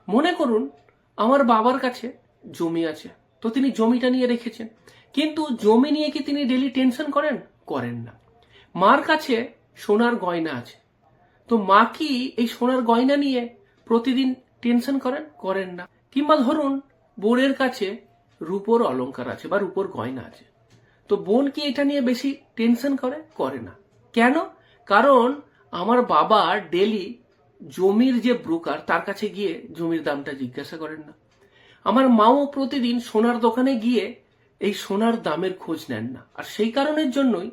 মনে করুন আমার বাবার কাছে জমি আছে, তো তিনি জমিটা নিয়ে রেখেছেন, কিন্তু জমি নিয়ে কি তিনি ডেলি টেনশন করেন না। মার কাছে সোনার গয়না আছে, তো মা কি এই সোনার গয়না নিয়ে প্রতিদিন টেনশন করেন না। কিংবা ধরুন বোনের কাছে রূপোর অলংকার আছে বা রূপোর গয়না আছে, তো বোন কি এটা নিয়ে বেশি টেনশন করে না। কেন? কারণ আমার বাবা ডেলি জমির যে ব্রোকার তার কাছে গিয়ে জমির দামটা জিজ্ঞাসা করেন না। আমার মাও প্রতিদিন সোনার দোকানে গিয়ে এই সোনার দামের খোঁজ নেন না, আর সেই কারণের জন্যই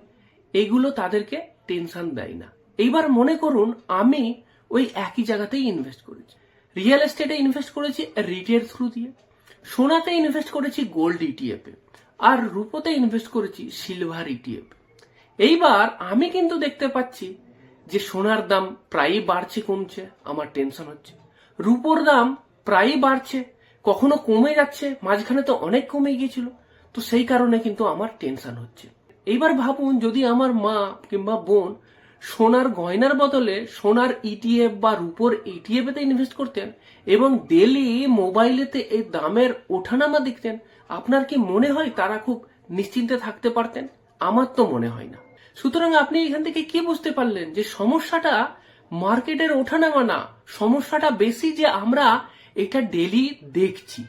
এইগুলো তাদেরকে টেনশন দেয় না। এইবার মনে করুন আমি ওই একই জায়গাতেই ইনভেস্ট করেছি, রিয়েল এস্টেটে ইনভেস্ট করেছি রিটের থ্রু দিয়ে, সোনাতে ইনভেস্ট করেছি গোল্ড ইটিএফ এ, আর রূপোতে ইনভেস্ট করেছি সিলভার ইটিএফ। এইবার আমি কিন্তু দেখতে পাচ্ছি যে সোনার দাম প্রায়ই বাড়ছে কমছে, আমার টেনশন হচ্ছে। রূপোর দাম প্রায়ই বাড়ছে, কখনো কমে যাচ্ছে, মাঝখানে তো অনেক কমে গিয়েছিল, তো সেই কারণে কিন্তু আমার টেনশন হচ্ছে। এইবার ভাবুন যদি আমার মা কিংবা বোন সোনার গয়নার বদলে সোনার ইটিএফ বা রূপোর ইটিএফ এতে ইনভেস্ট করতেন এবং ডেলি মোবাইলেতে এই দামের ওঠানামা দেখতেন, আপনার কি মনে হয় তারা খুব নিশ্চিন্তে থাকতে পারতেন? আমার তো মনে হয় না। সুতরাং আপনি এখান থেকে কি বুঝতে পারলেন যে সমস্যাটা মার্কেটের ওঠানামা না, সমস্যাটা বেশি যে আমরা এটা ডেলি দেখছি।